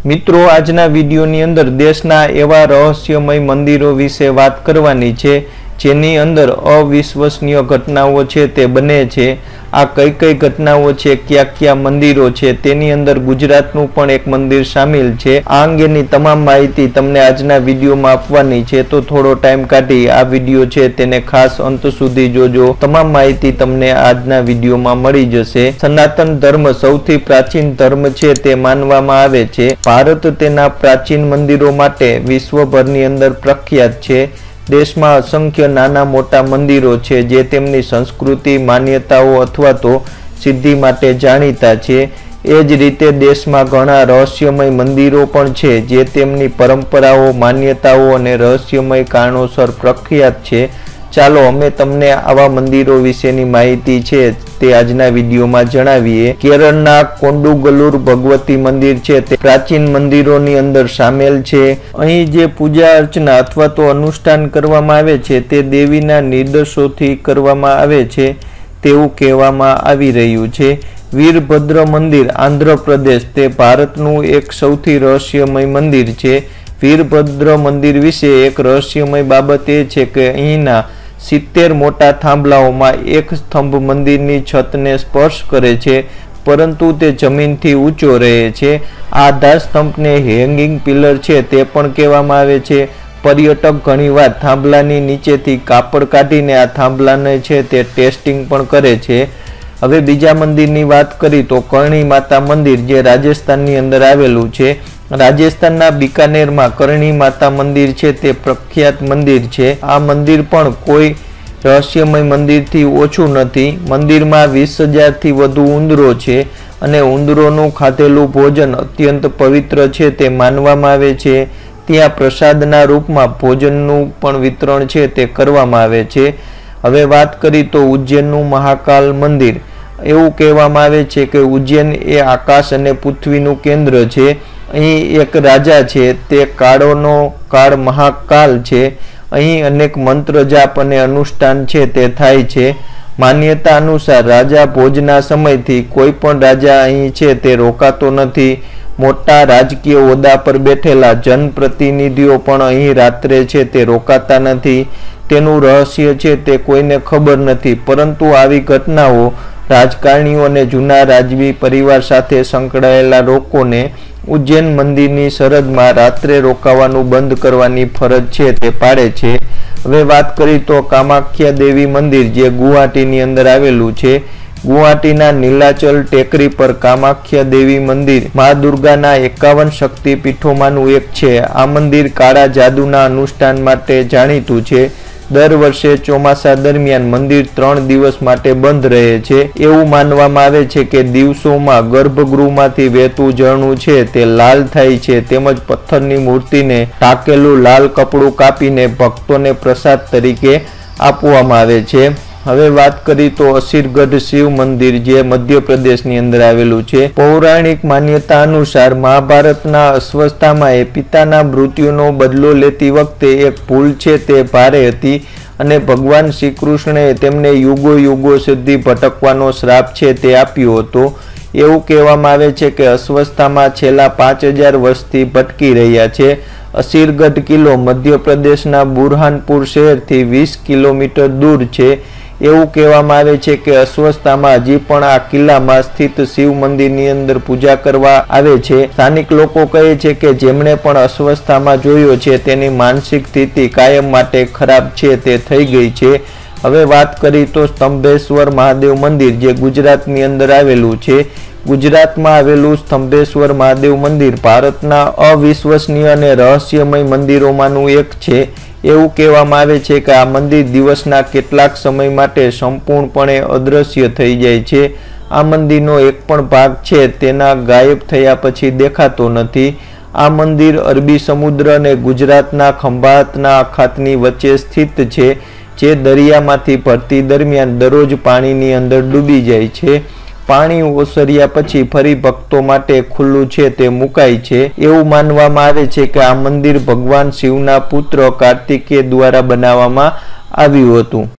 મિત્રો આજના વિડીયોની અંદર દેશના એવા રહસ્યમય મંદિરો વિશે વાત કરવાની છે જેની અંદર અવિશ્વસનીય ઘટનાઓ છે તે બને છે। આ કઈ કઈ ઘટનાઓ છે, ક્યાં ક્યાં મંદિરો છે, તેની અંદર ગુજરાતનું પણ એક મંદિર શામિલ છે। આ અંગેની તમામ માહિતી તમને આજના વિડીયોમાં આપવાની છે, તો થોડો ટાઈમ કાઢી આ વિડીયો છે તેને ખાસ અંત સુધી જોજો। તમામ માહિતી તમને આજના વિડીયોમાં મળી જશે। સનાતન ધર્મ સૌથી પ્રાચીન ધર્મ છે તે માનવામાં આવે છે। ભારત તેના પ્રાચીન મંદિરો માટે વિશ્વભરની અંદર પ્રખ્યાત છે। देशમાં असंख्य नाना मोटा मंदिरों छे जे तेमनी संस्कृति मान्यताओं अथवा तो सिद्धि माटे जाणीता छे। ए ज रीते देशमां घणा रहस्यमय मंदिरों पण छे जे तेमनी परंपराओं मान्यताओं अने रहस्यमय कारणोसर प्रख्यात छे। चालो अमे तमने आवा मंदिरों विशेनी माहिती छे ते आजना विडियोमां जणावीए। केरळना कोंडुगलूर भगवती मंदिर छे ते प्राचीन मंदिरोनी अंदर शामिल छे। अहीं जे पूजा अर्चना अथवा तो अनुष्ठान करवामां आवे छे ते देवीना निर्देशोथी करवामां आवे छे तेवुं कहेवामां आवी रह्युं छे। वीरभद्र मंदिर आंध्र प्रदेश ते भारतनुं एक सौथी रहस्यमय मंदिर छे। वीरभद्र मंदिर विषे एक रहस्यमय बाबत ए छे के अहींना 70 मोटा थांभलाओमां एक स्तंभ मंदिरनी छतने स्पर्श करे छे परंतु ते जमीनथी ऊंचो रहे छे। आधार स्तंभने हेंगिंग पिलर छे ते पण कहेवामां आवे छे। पर्यटक घणीवार थांभलानी नीचेथी कापड़ काढीने आ थांभलाने छे ते टेस्टिंग पण करे छे। हवे बीजा मंदिरनी वात करी तो करणी माता मंदिर जे राजस्थाननी अंदर आवेलुं छे। राजस्थानना बीकानेर में करणी माता मंदिर छे ते प्रख्यात मंदिर छे। आ मंदिर पण कोई रहस्यमय मंदिर थी ओछुं नथी। मंदिर में 20,000 थी वधु उंदरो छे अने उंदरोनुं खाधेलुं भोजन अत्यंत पवित्र छे ते मानवामां आवे छे। त्यां प्रसादना रूपमां भोजननुं पण वितरण छे ते करवामां आवे छे। हवे बात करी तो उज्जैननुं महाकाल मंदिर। एवुं कहेवामां आवे छे के उज्जैन ए आकाश अने पृथ्वीनुं केंद्र छे। अहीं एक राजा छे ते काळोनो काळ महाकाल छे। अहीं अनेक मंत्र जाप अने अनुष्ठान छे ते थाय छे। मान्यता अनुसार राजा भोजना समयथी कोई पण राजा अहीं छे ते रोकातो नथी। मोटा राजकीय होद्दा पर बेठेला जनप्रतिनिधिओ पण अहीं रात्रे छे ते रोकाता नथी। तेनुं रहस्य छे ते कोईने खबर नथी, परंतु आवी घटनाओ राजकारणीओ अने जूना राजवी परिवार साथे संकळायेला लोकोने उज्जैन मंदिरनी सरहदमां रात्रे रोकावानुं बंध करवानी फरज छे ते पाड़े छे। हवे वात करी तो कामाख्या देवी मंदिर जे गुवाहाटीनी अंदर आवेलुं छे। गुवाहाटीना नीलाचल टेकरी पर कामाख्या देवी मंदिर मां दुर्गाना 51 शक्तिपीठोमांनुं एक छे। आ मंदिर काळा जादूना अनुष्ठान माटे जाणीतुं छे। दर वर्षे ચોમાસા દરમિયાન મંદિર 3 દિવસ માટે બંધ રહે છે। એવું માનવામાં આવે છે કે દિવસોમાં ગર્ભગૃહમાંથી વહેતું ઝરણું છે તે લાલ થાય છે તેમજ પથ્થરની મૂર્તિને ટાંકેલું લાલ કપડું કાપીને ભક્તોને પ્રસાદ તરીકે આપવામાં આવે છે। હવે વાત કરી તો અસીરગઢ શિવ મંદિર જે મધ્ય પ્રદેશની અંદર આવેલું છે। પૌરાણિક માન્યતા અનુસાર મહાભારતના અશ્વત્થામાએ પિતાના મૃત્યુનો બદલો લેતી વખતે એક ભૂલ છે તે ભારે હતી અને ભગવાન શ્રી કૃષ્ણએ તેમને યુગો યુગો સુધી ભટકવાનો શ્રાપ છે તે આપ્યો હતો। એવું કહેવામાં આવે છે કે અશ્વત્થામા છેલ્લા 5000 વર્ષથી ભટકી રહ્યા છે। અસીરગઢ કિલ્લો મધ્ય પ્રદેશના બુરહાનપુર શહેરથી 20 કિલોમીટર દૂર છે। એવું કહેવામાં આવે છે કે અશ્વત્થામા હજી પણ આ કિલ્લામાં સ્થિત શિવ મંદિરની અંદર પૂજા કરવા આવે છે। સ્થાનિક લોકો કહે છે કે જેમણે પણ અશ્વત્થામા જોયો છે તેની માનસિક સ્થિતિ કાયમ માટે ખરાબ છે તે થઈ ગઈ છે। હવે વાત કરી તો સ્તંભેશ્વર મહાદેવ મંદિર જે ગુજરાતની અંદર આવેલું છે। ગુજરાતમાં આવેલું સ્તંભેશ્વર મહાદેવ મંદિર ભારતના અવિશ્વસનીય અને રહસ્યમય મંદિરોમાંનું એક છે। એવું કહેવામાં આવે છે કે આ મંદિર દિવસના કેટલાક સમય માટે સંપૂર્ણપણે અદૃશ્ય થઈ જાય છે। આ મંદિરનો એક પણ ભાગ છે તેના ગાયબ થયા પછી દેખાતો નથી। આ મંદિર અરબી સમુદ્ર અને ગુજરાતના ખંભાતના અખાતની વચ્ચે સ્થિત છે જે દરિયામાંથી ભરતી દરમિયાન દરરોજ પાણીની અંદર ડૂબી જાય છે। પાણી ઓસર્યા પછી ફરી ભક્તો માટે ખુલ્લું છે તે મુકાય છે। એવું માનવામાં આવે છે કે આ મંદિર ભગવાન શિવના પુત્ર કાર્તિકેય દ્વારા બનાવવામાં આવ્યું હતું।